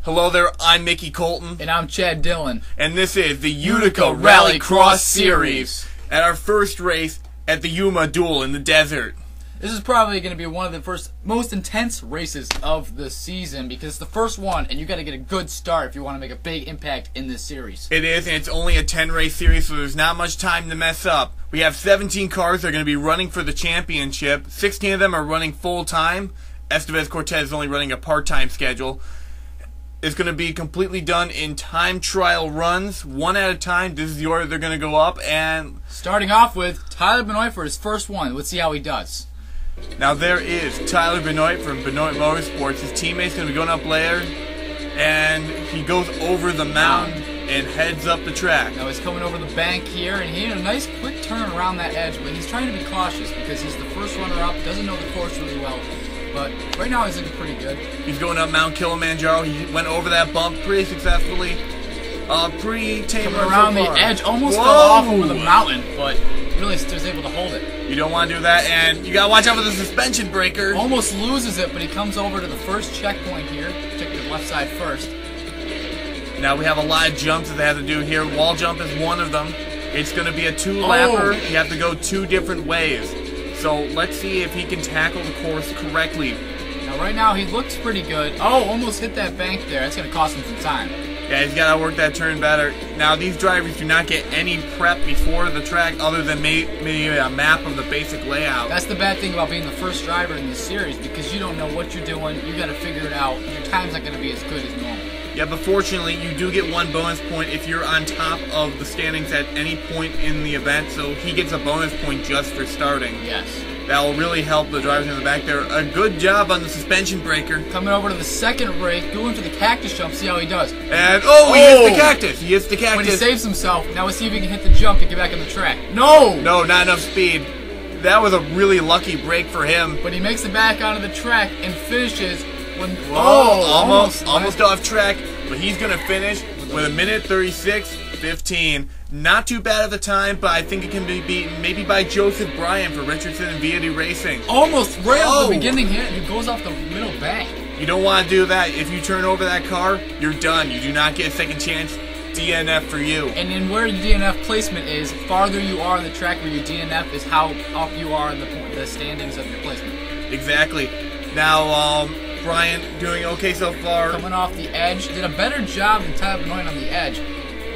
Hello there, I'm Mickey Colton. And I'm Chad Dillon. And this is the Utica Rallycross Series. At our first race at the Yuma Duel in the desert. This is probably going to be one of the first most intense races of the season because it's the first one and you got to get a good start if you want to make a big impact in this series. It is, and it's only a 10-race series, so there's not much time to mess up. We have 17 cars that are going to be running for the championship. 16 of them are running full-time. Cortez is only running a part-time schedule. It's going to be completely done in time trial runs, one at a time. This is the order they're going to go up. And starting off with Tyler Binoy for his first one. Let's see how he does. Now there is Tyler Binoy from Binoy Motorsports. His teammate's going to be going up later, and he goes over the mound and heads up the track. Now he's coming over the bank here, and he had a nice quick turn around that edge, but he's trying to be cautious because he's the first runner-up, doesn't know the course really well. But right now he's looking pretty good. He's going up Mount Kilimanjaro. He went over that bump pretty successfully. Pretty tame coming around the edge, almost fell off over the mountain, but really was able to hold it. You don't want to do that, and you got to watch out for the suspension breaker. Almost loses it, but he comes over to the first checkpoint here. Check the left side first. Now we have a lot of jumps that they have to do here. Wall jump is one of them. It's going to be a two-lapper. You have to go two different ways. So let's see if he can tackle the course correctly. Now right now he looks pretty good. Oh, almost hit that bank there. That's going to cost him some time. Yeah, he's got to work that turn better. Now these drivers do not get any prep before the track other than maybe a map of the basic layout. That's the bad thing about being the first driver in this series because you don't know what you're doing. You got to figure it out. Your time's not going to be as good as normal. Yeah, but fortunately, you do get one bonus point if you're on top of the standings at any point in the event, so he gets a bonus point just for starting. Yes. That will really help the drivers in the back there. A good job on the suspension breaker. Coming over to the second rake, going for the cactus jump, see how he does. And, he hits the cactus. He hits the cactus. But he saves himself. Now let's see if he can hit the jump and get back on the track. No! No, not enough speed. That was a really lucky break for him. But he makes it back onto the track and finishes when... almost off track. But he's going to finish with a minute 36:15. Not too bad at the time, but I think it can be beaten maybe by Joseph Bryant for Richardson and Viety Racing. Almost right off the beginning here, and he goes off the middle bank. You don't want to do that. If you turn over that car, you're done. You do not get a second chance. DNF for you. And then where your DNF placement is, farther you are on the track where your DNF is how up you are in the standings of your placement. Exactly. Now, Bryant doing okay so far. Coming off the edge, did a better job than Tyler Binoy on the edge.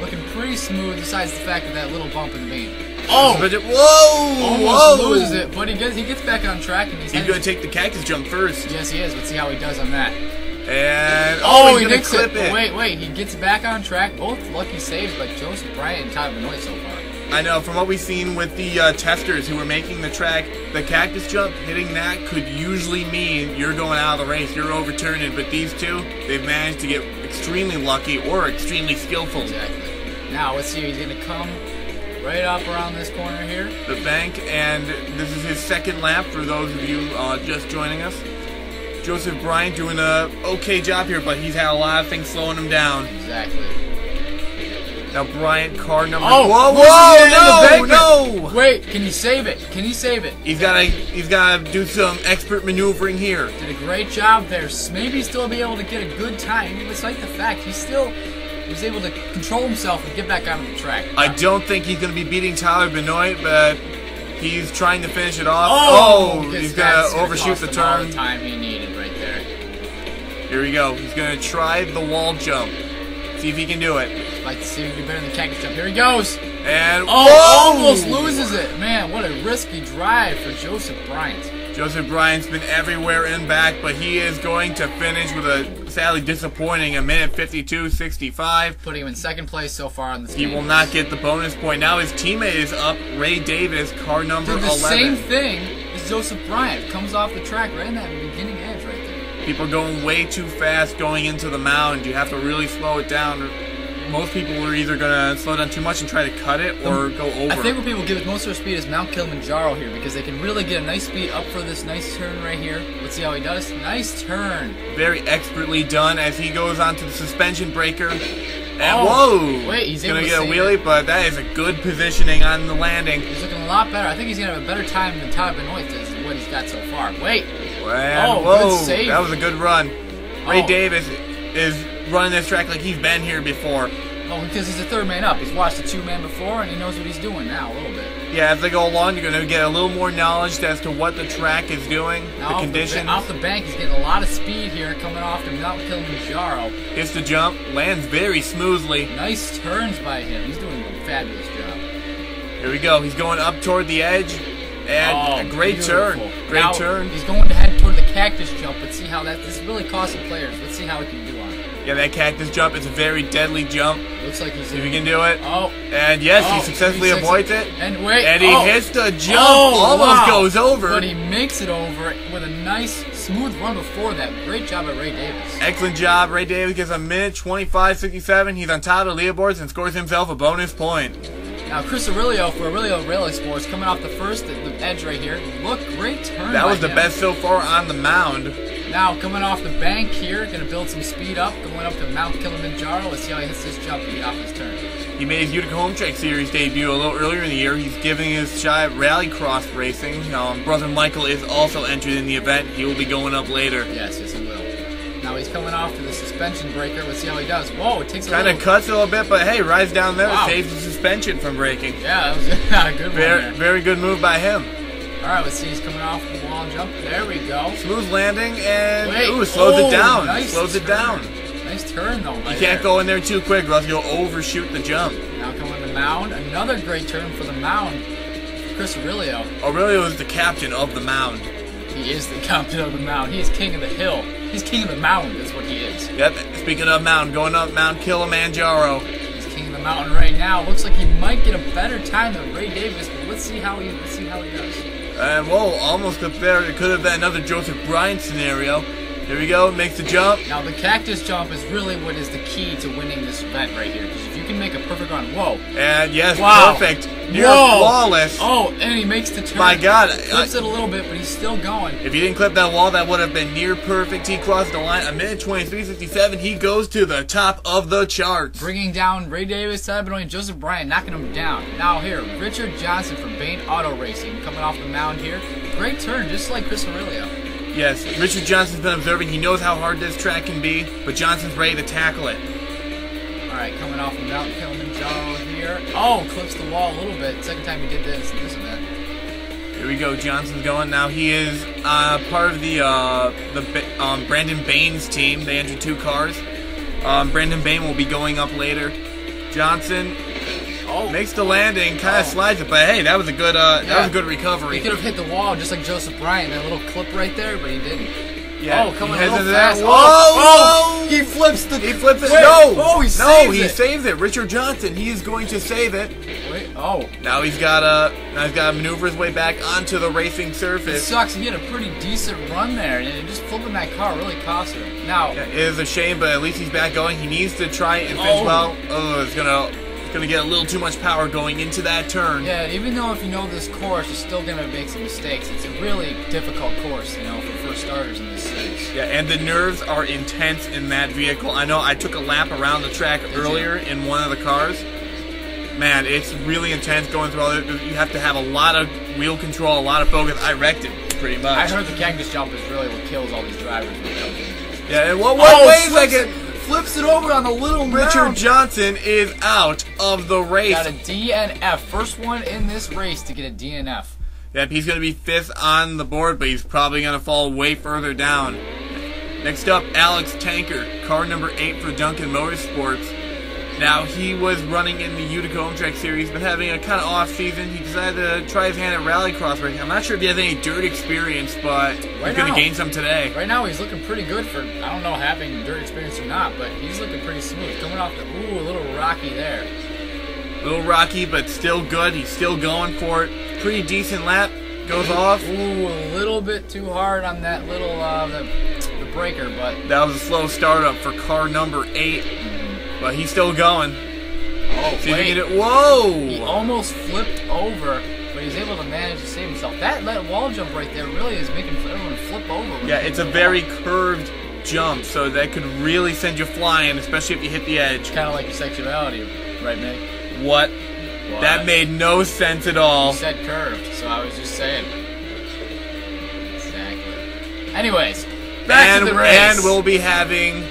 Looking pretty smooth, besides the fact of that little bump in the Bane. Oh! Almost loses it, but he gets back on track and he's going to take the cactus jump first. Yes, he is. Let's see how he does on that. And he gets clip it. Wait, he gets back on track. Both lucky saves by Joseph Bryant and Tyler Binoy so far. I know, from what we've seen with the testers who were making the track, the cactus jump, hitting that could usually mean you're going out of the race, you're overturning. But these two, they've managed to get extremely lucky or extremely skillful. Exactly. Now, let's see, he's going to come right up around this corner here. The bank, and this is his second lap for those of you just joining us. Joseph Bryant doing a okay job here, but he's had a lot of things slowing him down. Exactly. Now Bryant, car number... No! Wait, can he save it? Can he save it? He's gotta do some expert maneuvering here. Did a great job there. Maybe still be able to get a good time, despite the fact he was able to control himself and get back onto the track. I don't think he's going to be beating Tyler Binoy, but he's trying to finish it off. He's going to overshoot the turn. All the time he needed right there. Here we go. He's going to try the wall jump. See if he can do it. I'd like to see if he can do better than the cactus jump. Here he goes. And almost loses it. Man, what a risky drive for Joseph Bryant. Joseph Bryant's been everywhere and back, but he is going to finish with a sadly disappointing a minute 52:65. Putting him in second place so far on this game. He will not get the bonus point. Now his teammate is up, Ray Davis, car number 11. The same thing as Joseph Bryant. Comes off the track right in that beginning edge right there. People are going way too fast going into the mound. You have to really slow it down. Most people are either going to slow down too much and try to cut it or go over. I think what people give most of their speed is Mount Kilimanjaro here because they can really get a nice speed up for this nice turn right here. Let's see how he does. Nice turn. Very expertly done as he goes onto the suspension breaker. And wait, he's going to get a wheelie, but that is a good positioning on the landing. He's looking a lot better. I think he's going to have a better time than Tyler Binoy is what he's got so far. Wait. And, good save. That was a good run. Ray Davis is running this track like he's been here before. Oh, because he's a third man up. He's watched the two-man before, and he knows what he's doing now a little bit. Yeah, as they go along, you're going to get a little more knowledge as to what the track is doing, now, the conditions. Off the bank, he's getting a lot of speed here coming off to Mount Kilimanjaro. Hits the jump, lands very smoothly. Nice turns by him. He's doing a fabulous job. Here we go. He's going up toward the edge, and a great turn. Great turn. He's going to head toward the cactus jump. Let's see how this is really costing players. Let's see how he can do on it. Yeah, that cactus jump is a very deadly jump. Looks like he's. See if he can do it. Oh. And yes, he successfully avoids it. And wait. And he hits the jump. Almost goes over. But he makes it over with a nice, smooth run before that. Great job at Ray Davis. Excellent job. Ray Davis gets a minute 25.67. He's on top of the leaderboards and scores himself a bonus point. Now, Chris Aurelio for Aurelio Rally Sports coming off the first, the edge right here. Look, great turn. That was the best so far on the mound. Now, coming off the bank here, going to build some speed up, going up to Mount Kilimanjaro. Let's see how he hits this jump and get off his turn. He made his Utica Home Track Series debut a little earlier in the year. He's giving his shot at Rallycross racing. Brother Michael is also entered in the event. He will be going up later. Yes, he will. Now he's coming off to the suspension breaker. Let's see how he does. Whoa, it takes a kind of cuts a little bit, but hey, rides down there, saves the suspension from breaking. Yeah, that was a good one. Very good move by him. All right, let's see. He's coming off the wall and jump. There we go. Smooth landing and slows it down. Nice slows it down. Nice turn though. You can't go in there too quick, or else you'll overshoot the jump. Now coming the mound. Another great turn for the mound. Chris Aurelio. Aurelio is the captain of the mound. He is the captain of the mound. He is king of the hill. He's king of the mountain. That's what he is. Yep. Speaking of mountain, going up Mount Kilimanjaro. He's king of the mountain right now. Looks like he might get a better time than Ray Davis, but let's see how he does. And whoa, almost up there. It could have been another Joseph Bryant scenario. Here we go, makes the jump. Now the cactus jump is really what is the key to winning this event right here. Because if you can make a perfect run, whoa. And yes, wow. Perfect. Near flawless. Oh, and he makes the turn. My God. Clips it a little bit, but he's still going. If he didn't clip that wall, that would have been near perfect. He crossed the line. A minute 23.57. He goes to the top of the charts. Bringing down Ray Davis, Binoy, and Joseph Bryant, knocking him down. Now here, Richard Johnson from Bane Auto Racing coming off the mound here. Great turn, just like Chris Aurelio. Yes, Richard Johnson's been observing. He knows how hard this track can be, but Johnson's ready to tackle it. Alright, coming off of Mount Kilimanjaro here. Oh, clips the wall a little bit. Second time he did this event. Here we go, Johnson's going. Now he is part of the Brandon Bane's team. They entered 2 cars. Brandon Bane will be going up later. Johnson makes the landing, kind of slides it, but hey, that was a good recovery. He could have hit the wall just like Joseph Bryant, that little clip right there, but he didn't. Yeah, coming he a little into fast. That. Whoa! He flips it. He saves it. Richard Johnson, he is going to save it. Wait, Now he's got to maneuver his way back onto the racing surface. It sucks. He had a pretty decent run there, and just flipping that car really cost him. Now it is a shame, but at least he's back going. He needs to try and finish well. It's gonna get a little too much power going into that turn. Yeah, even though if you know this course, you're still gonna make some mistakes. It's a really difficult course, for first starters in this series. Yeah, and the nerves are intense in that vehicle. I know I took a lap around the track earlier in one of the cars. Man, it's really intense going through all that. You have to have a lot of wheel control, a lot of focus. I wrecked it pretty much. I heard the cactus jump is really what kills all these drivers. Yeah, and wait a second. Flips it over on the little Richard mound. Johnson is out of the race. Got a DNF. First one in this race to get a DNF. Yep, he's going to be 5th on the board, but he's probably going to fall way further down. Next up, Alex Tanker, car number 8 for Duncan Motorsports. Now, he was running in the Utica Home Track Series, been having a kind of off season. He decided to try his hand at Rallycross racing. I'm not sure if he has any dirt experience, but he's going to gain some today. Right now, he's looking pretty good for, I don't know, having dirt experience or not, but he's looking pretty smooth. Coming off the, a little rocky there. A little rocky, but still good. He's still going for it. Pretty decent lap. Goes off. Ooh, a little bit too hard on that little, the breaker, but... That was a slow startup for car number 8. But he's still going. Wait. Whoa! He almost flipped over, but he's able to manage to save himself. That wall jump right there really is making everyone flip over. Yeah, it's a very curved jump, so that could really send you flying, especially if you hit the edge. Kind of like your sexuality, right, Mick? What? That made no sense at all. You said curved, so I was just saying. Exactly. Anyways, back to the race. And we'll be having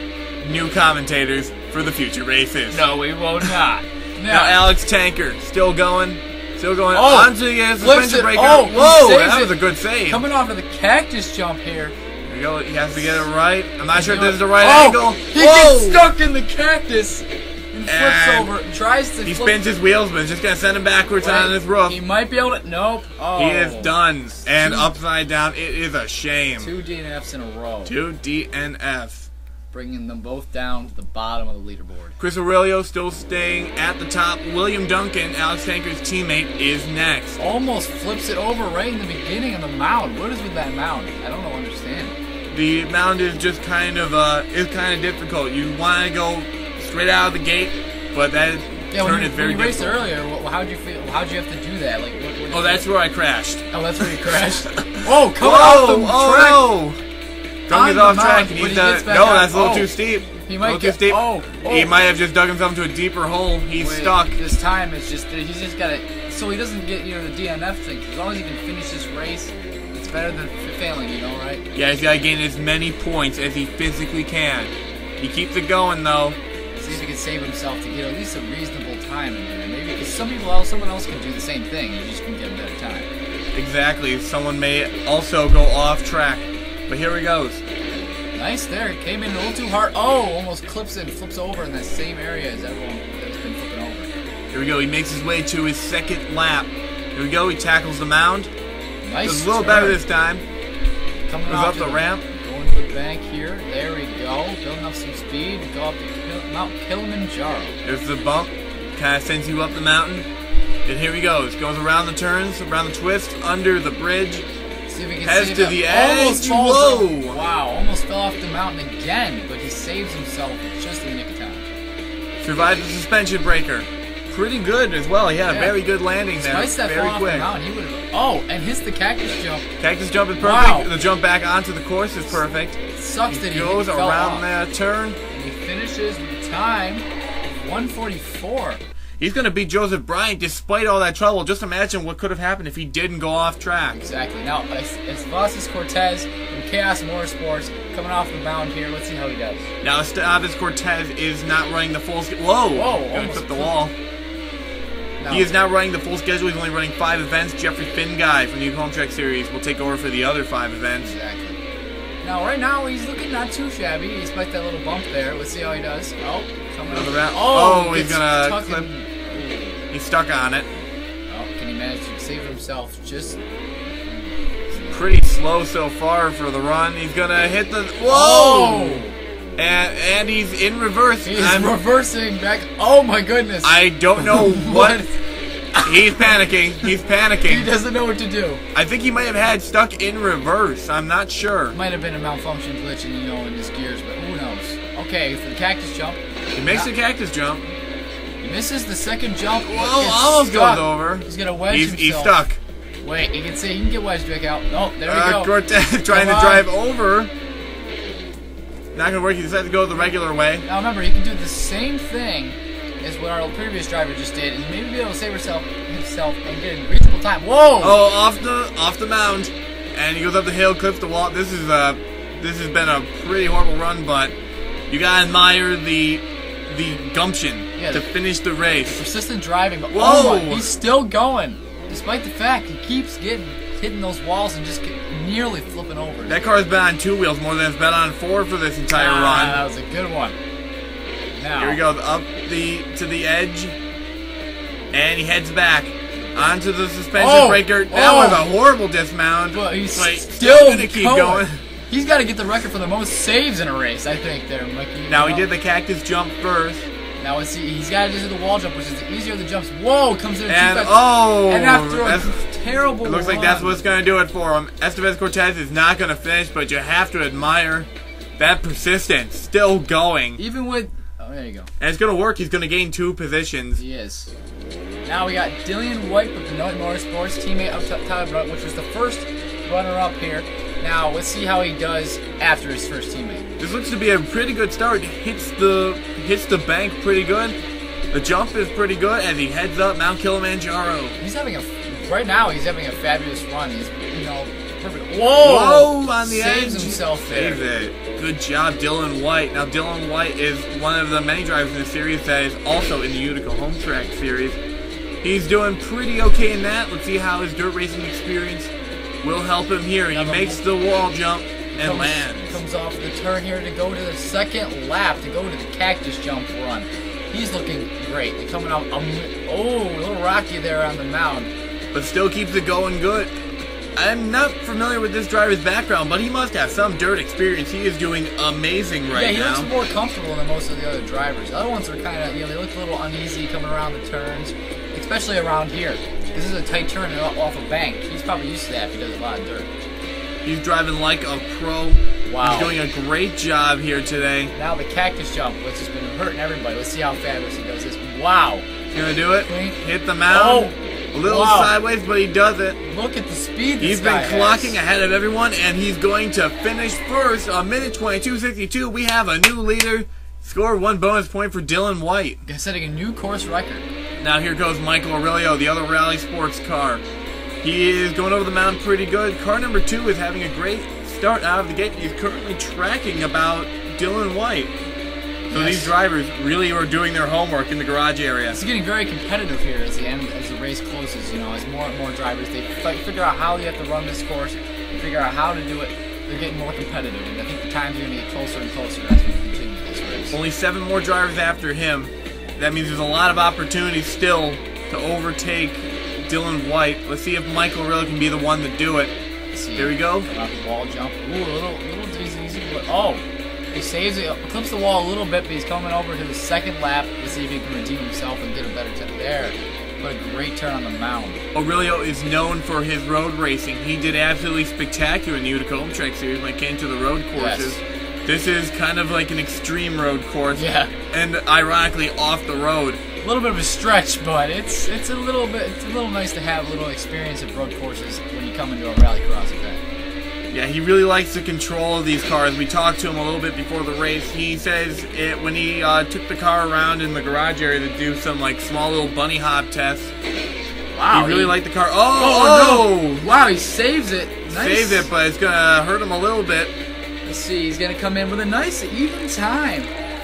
new commentators for the future races. No, we will not. Now Alex Tanker, still going. Oh, onto the flips suspension it. breaker. Oh, whoa, that was a good save. Coming off of the cactus jump here. There you go. He has to get it right. I'm not sure if this is the right angle. He gets stuck in the cactus and flips over. Tries to. He spins his wheels, but it's just gonna send him backwards on his roof. He might be able to. Nope. Oh. He is done and upside down. It is a shame. 2 DNFs in a row. 2 DNFs. Bringing them both down to the bottom of the leaderboard. Chris Aurelio still staying at the top. William Duncan, Alex Tanker's teammate, is next. Almost flips it over right in the beginning of the mound. What is with that mound? I don't understand. The mound is just kind of difficult. You want to go straight out of the gate, but that turn is very difficult. When you raced earlier, how'd you feel? How'd you have to do that? Like, what that's where I crashed. Oh, that's where you crashed. Oh, come off the track. No. Duncan's off track, and he's done. No, that's a little too steep. He might get steep. He might have just dug himself into a deeper hole. He's stuck. This time, he's just got to. So he doesn't get the DNF thing. As long as he can finish this race, it's better than failing. Right? Yeah, he's got to gain as many points as he physically can. He keeps it going though. See if he can save himself to get at least a reasonable time in there. Maybe because someone else can do the same thing. You just can get a better time. Exactly. Someone may also go off track. But here he goes. Nice there. Came in a little too hard. Oh, almost clips it and flips over in that same area as everyone has been flipping over. Here we go. He makes his way to his second lap. Here we go. He tackles the mound. Nice. Does a little better this time. Coming goes up the ramp. Going to the bank here. There we go. Building up some speed. Go up to Mount Kilimanjaro. There's the bump. Kind of sends you up the mountain. And here he goes. Goes around the turns, around the twist, under the bridge. See if he can heads to the edge. Whoa! Wow, almost fell off the mountain again, but he saves himself just in the nick of time. Survived the suspension breaker. Pretty good as well. He had a very good landing there. Despite that very fall quick. Off the mountain, he would have. Oh, and hits the cactus jump. Cactus jump is perfect. Wow. The jump back onto the course is perfect. It sucks that he goes fell around off. that turn. And he finishes with a time of 1:44. He's going to beat Joseph Bryant despite all that trouble. Just imagine what could have happened if he didn't go off track. Exactly. Now, it's Vasquez Cortez from Chaos Motorsports coming off the mound here. Let's see how he does. Now, Vasquez Cortez is not running the full schedule. Whoa! Going to clip the wall. No. He is not running the full schedule. He's only running 5 events. Jeffrey Finguy from the Home Track Series will take over for the other 5 events. Exactly. Now, right now, he's looking not too shabby, despite that little bump there. Let's see how he does. Oh, coming up. Oh, he's going to clip. He's stuck on it. Oh, can he manage to save himself? Just pretty slow so far for the run. He's gonna hit the whoa, and he's in reverse. He's reversing back. Oh my goodness! I don't know what. He's panicking. He's panicking. He doesn't know what to do. I think he might have had stuck in reverse. I'm not sure. Might have been a malfunction glitch in in his gears, but who knows? Okay, for the cactus jump. He makes the cactus jump. Misses the second jump. Whoa, almost goes over. He's gonna wedge himself. He's stuck. Wait, you can see he can get wedged back out. Oh, there we go. Cortez trying to drive over. Not gonna work. He decided to go the regular way. Now remember, he can do the same thing as what our previous driver just did, and maybe be able to save himself and get a reasonable time. Whoa! Oh, off the mound, and he goes up the hill, clips the wall. This has been a pretty horrible run, but you gotta admire the gumption to finish the race. Persistent driving, but whoa! He's still going, despite the fact he keeps hitting those walls and just nearly flipping over. That car's been on 2 wheels more than it's been on 4 for this entire run. That was a good one. Now, here we go, up to the edge, and he heads back onto the suspension breaker. That was a horrible dismount. But he's still gonna keep going. He's got to get the record for the most saves in a race, I think. Now he did the cactus jump first. Now he's got to do the wall jump, which is easier of the jumps. Whoa, comes in and and after a terrible it looks like that's what's going to do it for him. Estevez Cortez is not going to finish, but you have to admire that persistence. Still going. Even with... Oh, there you go. And it's going to work. He's going to gain 2 positions. He is. Now we got Dillian White with Binoy Motorsports, teammate of Tyler, which was the first runner-up here. Now, let's see how he does after his first teammate. This looks to be a pretty good start. Hits the bank pretty good. The jump is pretty good as he heads up Mount Kilimanjaro. Right now he's having a fabulous run. He's Perfect. Whoa! Whoa, on the edge. Saves himself there. Saves it. Good job, Dylan White. Now, Dylan White is one of the many drivers in the series that is also in the Utica Home Track Series. He's doing pretty okay in that. Let's see how his dirt racing experience will help him here. He makes the wall jump and lands. Comes off the turn here to go to the second lap, to go to the cactus jump run. He's looking great. They're coming out. Oh, a little rocky there on the mound. But still keeps it going good. I'm not familiar with this driver's background, but he must have some dirt experience. He is doing amazing right now. Yeah, he looks more comfortable than most of the other drivers. The other ones are kind of, they look a little uneasy coming around the turns, especially around here. This is a tight turn off a bank. He's probably used to that if he does a lot of dirt. He's driving like a pro. Wow. He's doing a great job here today. Now the cactus jump, which has been hurting everybody. Let's see how fabulous he does this. Wow. He's going to do it. Hit the mound. Oh. A little sideways, but he does it. Look at the speed this He's guy been clocking ahead of everyone, and he's going to finish first. A minute 22.62. We have a new leader. Score 1 bonus point for Dylan White. Setting a new course record. Now here goes Michael Aurelio, the other Rally Sports car. He is going over the mound pretty good. Car number 2 is having a great start out of the gate. He's currently tracking about Dylan White. So these drivers really are doing their homework in the garage area. It's getting very competitive here as the race closes. As more and more drivers, they figure out how you have to run this course, they figure out how to do it. They're getting more competitive, and I think the times are going to get closer and closer as we continue this race. Only 7 more drivers after him. That means there's a lot of opportunities still to overtake Dylan White. Let's see if Michael really can be the one to do it. There we go. Off the wall jump. Ooh, a little easy. Oh. He saves it, clips the wall a little bit, but he's coming over to the second lap to see if he can redeem himself and get a better tip there. What a great turn on the mound. Aurelio is known for his road racing. He did absolutely spectacular in the Utica Home Track Series when it came to the road courses. Yes. This is kind of like an extreme road course. Yeah. And ironically off the road. A little bit of a stretch, but it's a little nice to have a little experience of road courses when you come into a rallycross event. Yeah, he really likes the control of these cars. We talked to him a little bit before the race. He says when he took the car around in the garage area to do some small little bunny hop tests. Wow, he really liked the car. Oh no! Wow, he saves it. Nice. Saves it, but it's gonna hurt him a little bit. Let's see. He's gonna come in with a nice even time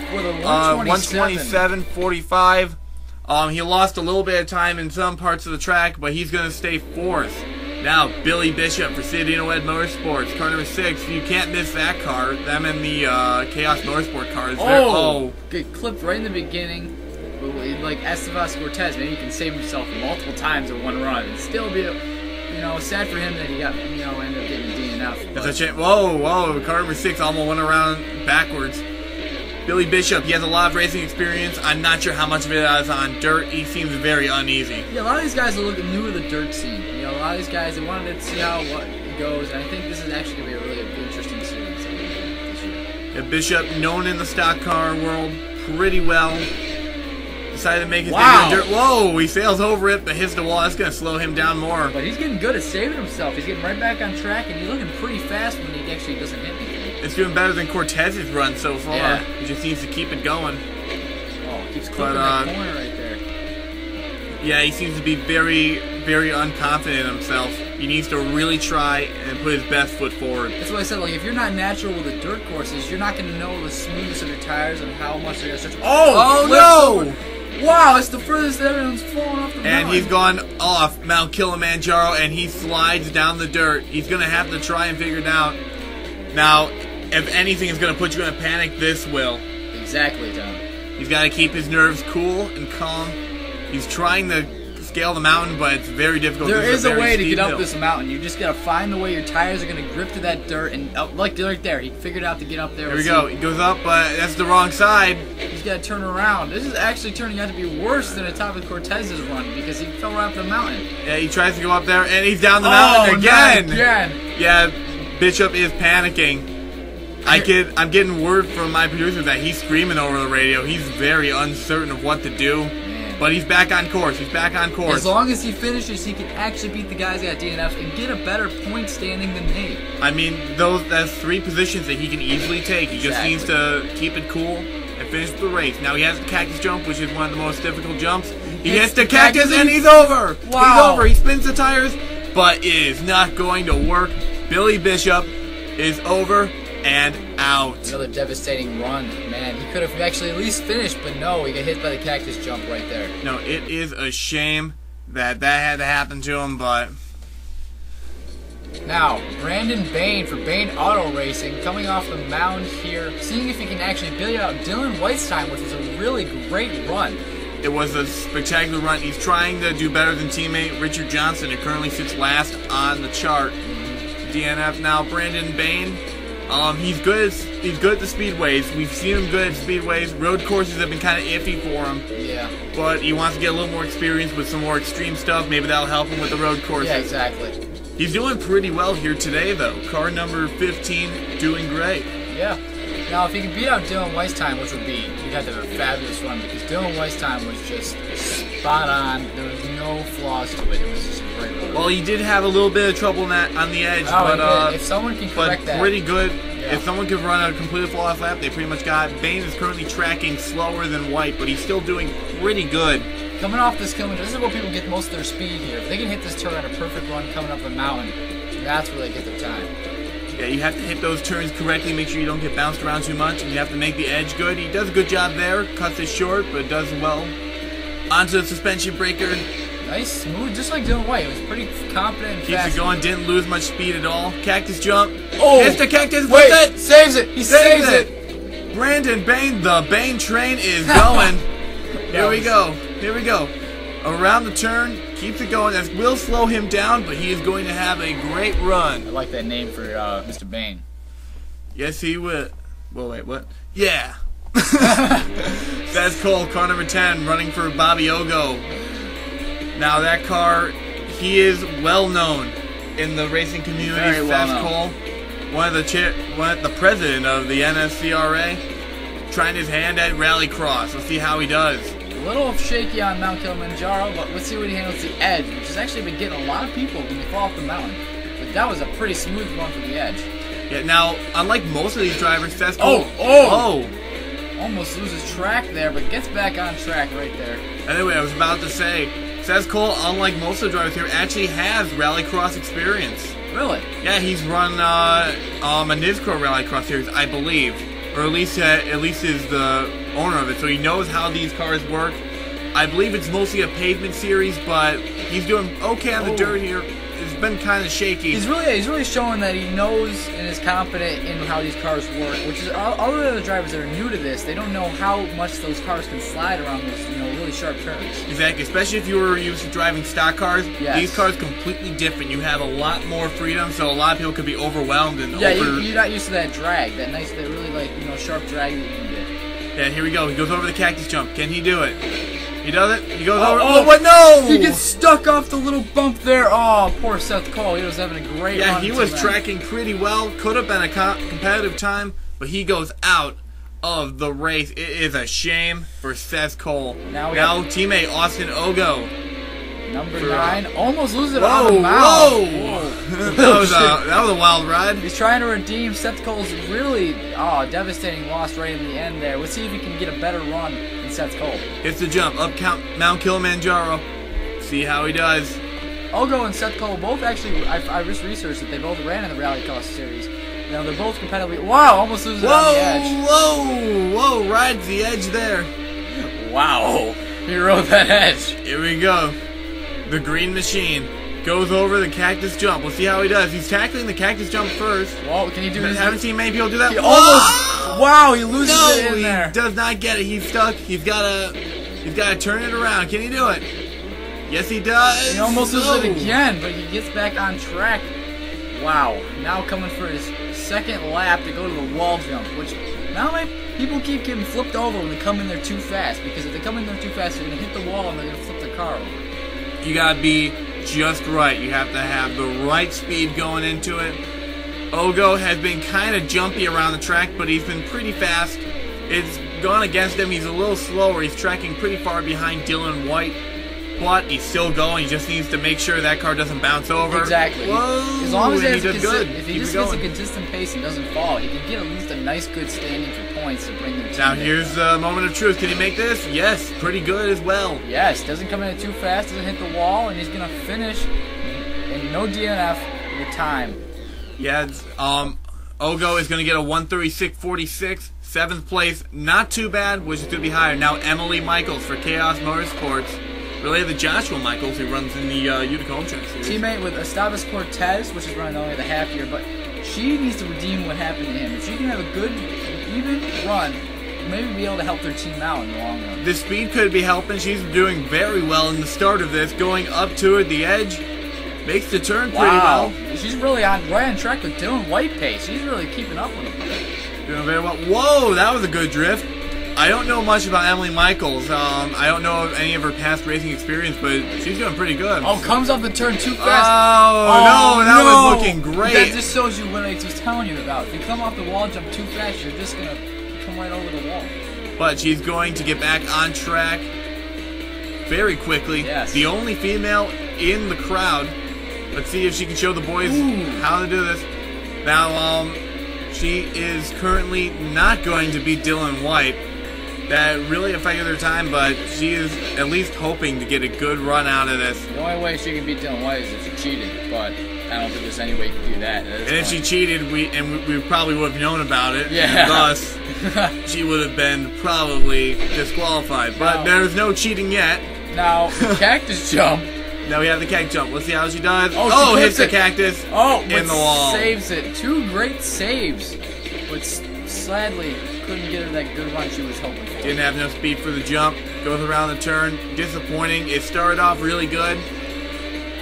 for the 127.45. He lost a little bit of time in some parts of the track, but he's gonna stay 4th. Now, Billy Bishop for Citadino Ed Motorsports, car number 6. You can't miss that car. Them and the Chaos Motorsport cars. Good clip right in the beginning. Like Estevas Cortez, maybe he can save himself multiple times in one run. It'd still be, sad for him that he got, ended up getting DNF. That's a shame. Whoa, car number 6 almost went around backwards. Billy Bishop, he has a lot of racing experience. I'm not sure how much of it is on dirt. He seems very uneasy. Yeah, a lot of these guys are looking new to the dirt scene. A lot of these guys, they wanted to see how it goes, and I think this is actually going to be a really interesting series this year. Yeah, Bishop, known in the stock car world pretty well, decided to make his debut in dirt. Whoa, he sails over it, but hits the wall. That's going to slow him down more. But he's getting good at saving himself. He's getting right back on track, and he's looking pretty fast when he actually doesn't hit anything. It's doing better than Cortez's run so far. Yeah. He just needs to keep it going. Oh, keeps clipping that corner right there. Yeah, he seems to be very, very unconfident in himself. He needs to really try and put his best foot forward. That's what I said. If you're not natural with the dirt courses, you're not going to know the smoothness of your tires and how much they're going to stretch. Oh no! Wow, it's the furthest everyone's fallen off the mountain. And he's gone off Mount Kilimanjaro, and he slides down the dirt. He's going to have to try and figure it out. Now, if anything is going to put you in a panic, this will. Exactly, Tom. He's got to keep his nerves cool and calm. He's trying to scale the mountain, but it's very difficult. There is a way to get up this mountain. You just got to find the way your tires are going to grip to that dirt, and like right there, he figured out to get up there. There we go. He goes up, but that's the wrong side. He's got to turn around. This is actually turning out to be worse than the top of Cortez's run because he fell right up the mountain. Yeah, he tries to go up there, and he's down the mountain again. Not again. Yeah, Bishop is panicking. I'm getting word from my producer that he's screaming over the radio. He's very uncertain of what to do. Man. But he's back on course. He's back on course. As long as he finishes, he can actually beat the guys that got DNFs and get a better point standing than me. I mean, that's 3 positions that he can easily take. He just needs to keep it cool and finish the race. Now he has the cactus jump, which is one of the most difficult jumps. He hits the cactus and he's over. Wow. He's over. He spins the tires, but it is not going to work. Billy Bishop is over and out. Another devastating run, man. He could have actually at least finished, but no, he got hit by the cactus jump right there. No, it is a shame that had to happen to him, but... Now, Brandon Bane for Bane Auto Racing, coming off the mound here, seeing if he can actually beat out Dylan White's time, which was a really great run. It was a spectacular run. He's trying to do better than teammate Richard Johnson, who currently sits last on the chart. DNF now. Brandon Bane, he's good at the speedways. We've seen him good at speedways. Road courses have been kind of iffy for him. Yeah. But he wants to get a little more experience with some more extreme stuff. Maybe that'll help him with the road courses. Yeah, exactly. He's doing pretty well here today, though. Car number 15 doing great. Yeah. Now, if he can beat out Dylan White's time, which would be, you'd have to have a fabulous run, because Dylan White's time was just spot on. There was no flaws to it. It was just a great run. Well, he did have a little bit of trouble on the edge, but if someone can correct that, pretty good. Yeah. If someone could run a completely flawless lap, they pretty much got it. Bane is currently tracking slower than White, but he's still doing pretty good. Coming off this kilometer, this is where people get most of their speed here. If they can hit this turn at a perfect run coming up the mountain, that's where they get their time. Yeah, you have to hit those turns correctly, make sure you don't get bounced around too much, and you have to make the edge good. He does a good job there, cuts it short, but does well. Onto the suspension breaker. Nice, smooth, just like Dylan White. It was pretty confident and Keeps fast. it going, didn't lose much speed at all. Cactus jump. Oh! Hits the cactus, Wait, with it! saves it! He saves it! Brandon Bane, the Bane train is going. Here we go. Here we go. Around the turn, keeps it going. That will slow him down, but he is going to have a great run. I like that name for Mr. Bane. Yes, he will. Well, wait, what? Yeah. That's Cole, car number 10, running for Bobby Ogle. Now that car, he is well known in the racing community. Very well Seth known. Cole, the president of the NNSCRA, trying his hand at Rallycross. Let's see how he does. A little shaky on Mount Kilimanjaro, but let's see what he handles the edge, which has actually been getting a lot of people when they fall off the mountain. But that was a pretty smooth run for the edge. Yeah, now, unlike most of these drivers, Seth Cole... Almost loses track there, but gets back on track right there. Anyway, I was about to say, Seth Cole, unlike most of the drivers here, actually has Rallycross experience. Really? Yeah, he's run a NNSCRA Rallycross series, I believe. Or at least is the owner of it, so he knows how these cars work. I believe it's mostly a pavement series, but he's doing okay on the dirt here. It's been kind of shaky. He's really showing that he knows and is confident in how these cars work, which is other than the drivers that are new to this, they don't know how much those cars can slide around those really sharp turns. Exactly, especially if you were used to driving stock cars. Yes. These cars are completely different. You have a lot more freedom, so a lot of people could be overwhelmed and you're not used to that drag, that really sharp drag that you can get. Yeah, here we go. He goes over the cactus jump. Can he do it? He does it. He goes over. Oh, what? No! He gets stuck off the little bump there. Oh, poor Seth Cole. He was having a great run. Yeah, he was tracking pretty well. Could have been a competitive time, but he goes out of the race. It is a shame for Seth Cole. Now teammate Austin Ogle. Number 9 almost loses it on the mound. Whoa! that was a wild ride. He's trying to redeem Seth Cole's really devastating loss right in the end there. Let's see if he can get a better run than Seth Cole. Hits the jump up Mount Kilimanjaro. See how he does. Ogle and Seth Cole both actually, I just researched that they both ran in the Rallycross series. Now they're both competitively. Wow, almost loses it on the edge. Whoa! Rides the edge there. Wow, he rode that edge. Here we go. The green machine goes over the cactus jump. We'll see how he does. He's tackling the cactus jump first. Well, can he do this? Haven't seen many people do that. He almost. Wow, he loses it in there. He does not get it. He's stuck. He's gotta turn it around. Can he do it? Yes, he does. He almost loses it again, but he gets back on track. Wow. Now coming for his second lap to go to the wall jump, which now people keep getting flipped over when they come in there too fast, because if they come in there too fast, they're going to hit the wall and they're going to flip their car over. You gotta be just right. You have to have the right speed going into it. Ogle has been kind of jumpy around the track, but he's been pretty fast. It's gone against him. He's a little slower. He's tracking pretty far behind Dylan White, but he's still going. He just needs to make sure that car doesn't bounce over. Exactly. Whoa, as long as he did good. If he just gets a consistent pace and doesn't fall, he can get at least a nice good standing for points to bring their team. Now here's the moment of truth. Can he make this? Yes, pretty good as well. Yes, doesn't come in too fast, doesn't hit the wall, and he's going to finish and no DNF with time. Yeah, Ogle is going to get a 136.46. 7th place, not too bad, which is going to be higher. Now Emily Michaels for Chaos Motorsports, related to Joshua Michaels, who runs in the Utica Home Track Series. Teammate with Estavas Cortez, which is running only the half year, but she needs to redeem what happened to him. If she can have a good, even run, maybe be able to help their team out in the long run. The speed could be helping. She's doing very well in the start of this, going up toward the edge. Makes the turn pretty well. She's really right on track with Dylan White pace. She's really keeping up with him. Doing very well. Whoa, that was a good drift. I don't know much about Emily Michaels. I don't know of any of her past racing experience, but she's doing pretty good. Oh, comes off the turn too fast. Oh, no, that was looking great. That just shows you what I was telling you about. If you come off the wall jump too fast, you're just going to come right over the wall. But she's going to get back on track very quickly. Yes. The only female in the crowd. Let's see if she can show the boys how to do this. Now, she is currently not going to beat Dylan White. That really affected her time, but she is at least hoping to get a good run out of this. The only way she can beat Dylan White is if she cheated, but I don't think there's any way you can do that. And if she cheated, we probably would have known about it. Yeah. And thus, she would have been probably disqualified. But there's no cheating yet. Now, the cactus jump. Now we have the cactus jump. Let's see how she does. Oh, she hits the cactus in the wall. Saves it. 2 great saves. But sadly, couldn't get her that good run she was hoping for. Didn't have enough speed for the jump. Goes around the turn. Disappointing. It started off really good.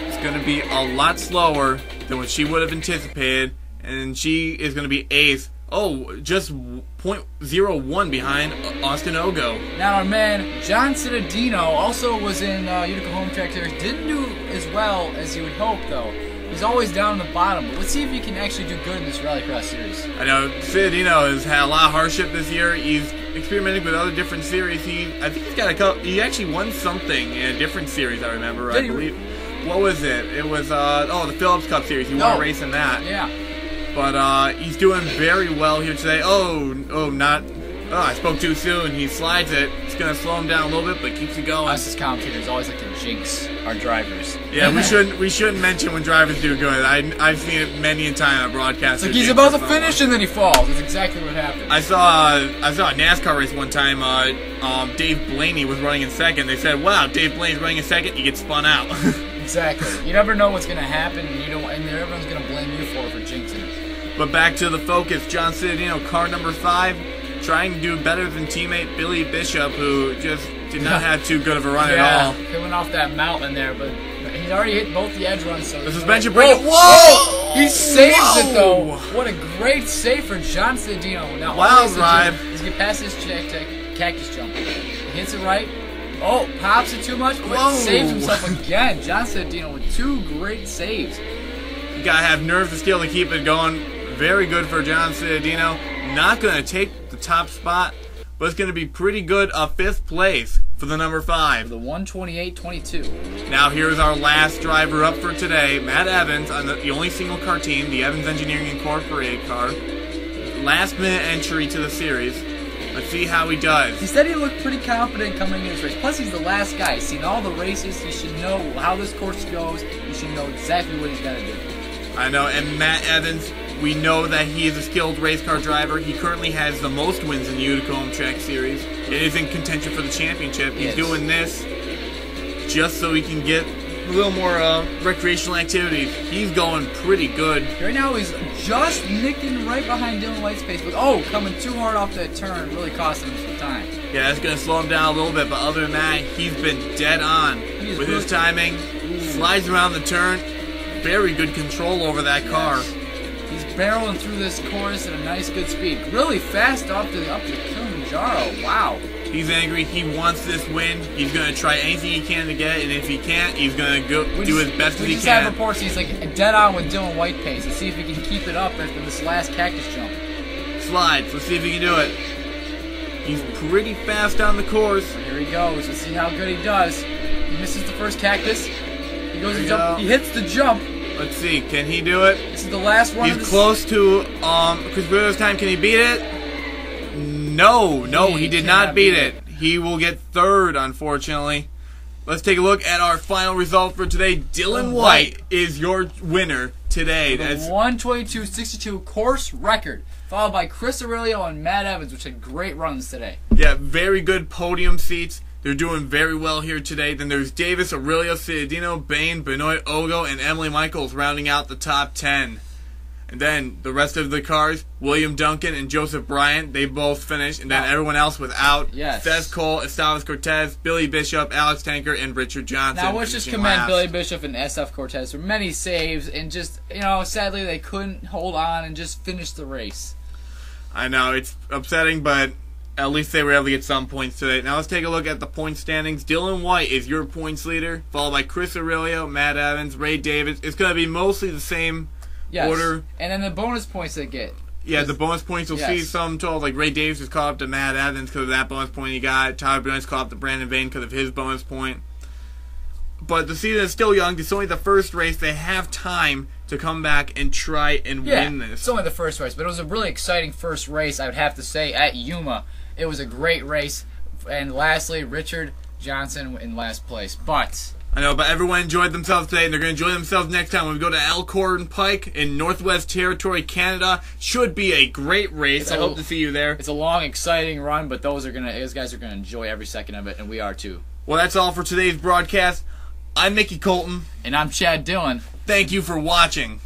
It's going to be a lot slower than what she would have anticipated. And she is going to be 8th. Oh, just 0.01 behind Austin Ogo. Now our man, John Cittadino, also was in Utica Home Track Series. Didn't do as well as you would hope, though. He's always down in the bottom. But let's see if he can actually do good in this Rallycross Series. I know Cittadino has had a lot of hardship this year. He's experimenting with other different series. I think he's got a couple. He actually won something in a different series, I remember. I believe. What was it? It was, the Phillips Cup Series. He won a race in that. Yeah. But he's doing very well here today. I spoke too soon. He slides it. It's going to slow him down a little bit, but keeps it going. Us as commentators always like to jinx our drivers. Yeah, we shouldn't mention when drivers do good. I've seen it many a time on broadcast. It's like he's about to finish and then he falls. That's exactly what happened. I saw a NASCAR race one time. Dave Blaney was running in second. They said, "Wow, Dave Blaney's running in second. You get spun out." Exactly. You never know what's going to happen, and everyone's going to blame you for jinxing it. But back to the focus. John Cittadino, car number 5, trying to do better than teammate Billy Bishop, who just did not have too good of a run at all. Coming off that mountain there, but he's already hit both the edge runs. So the suspension break. Whoa! He saves it though. What a great save for John Cittadino. Now, wild drive. He's going to pass his cactus jump. He hits it right. Oh, pops it too much, but saves himself again. John Cittadino with 2 great saves. You gotta have nerves and skill to keep it going. Very good for John Cittadino. Not going to take the top spot, but it's going to be pretty good. A 5th place for the number 5. The 128.22. Now here's our last driver up for today, Matt Evans, on the only single car team, the Evans Engineering Incorporated car. Last minute entry to the series. Let's see how he does. He said he looked pretty confident coming into this race. Plus, he's the last guy. He's seen all the races. He should know how this course goes. He should know exactly what he's got to do. I know, and Matt Evans, we know that he is a skilled race car driver. He currently has the most wins in the Utica Home Track Series. It is in contention for the championship. He's doing this just so he can get a little more recreational activities. He's going pretty good. Right now he's just nicking right behind Dylan White's pace, but coming too hard off that turn really costing him some time. Yeah, that's going to slow him down a little bit, but other than that, he's been dead on with his timing. Slides around the turn. Very good control over that car. He's barreling through this course at a nice, good speed. Really fast up to Kilimanjaro. Wow. He's angry. He wants this win. He's going to try anything he can to get it, and if he can't, he's going to do his best as he can. We just have reports he's like dead on with Dylan White pace. Let's see if he can keep it up after this last cactus jump. Slides. Let's see if he can do it. He's pretty fast on the course. Here he goes. Let's see how good he does. He misses the first cactus. He goes to jump. He hits the jump. Let's see. Can he do it? This is the last one. He's close to Chris time. Can he beat it? No, he did not beat it. He will get 3rd, unfortunately. let's take a look at our final result for today. Dylan White is your winner today. The That's 122.62 course record, followed by Chris Aurelio and Matt Evans, which had great runs today. Yeah, very good podium seats. They're doing very well here today. Then there's Davis, Aurelio, Ciudadino, Bane, Binoy, Ogle, and Emily Michaels rounding out the top 10. And then the rest of the cars, William Duncan and Joseph Bryant, they both finished. And then everyone else without, Seth Cole, Esteves Cortez, Billy Bishop, Alex Tanker, and Richard Johnson. Now let's just commend Billy Bishop and SF Cortez for many saves, and just, sadly they couldn't hold on and just finish the race. I know, it's upsetting, but at least they were able to get some points today. Now let's take a look at the point standings. Dylan White is your points leader, followed by Chris Aurelio, Matt Evans, Ray Davis. It's going to be mostly the same order. And then the bonus points they get. Yeah, the bonus points you'll see some total. Like Ray Davis was caught up to Matt Evans because of that bonus point he got. Tyler Bryant caught up to Brandon Bane because of his bonus point. But the season is still young. It's only the first race. They have time to come back and try and win this. It's only the first race, but it was a really exciting first race, I would have to say, at Yuma. It was a great race. And lastly, Richard Johnson in last place. But I know, but everyone enjoyed themselves today, and they're going to enjoy themselves next time when we go to Elkhorn Pike in Northwest Territory, Canada. Should be a great race. I hope to see you there. It's a long, exciting run, but those guys are going to enjoy every second of it, and we are too. Well, that's all for today's broadcast. I'm Mickey Colton. And I'm Chad Dillon. Thank you for watching.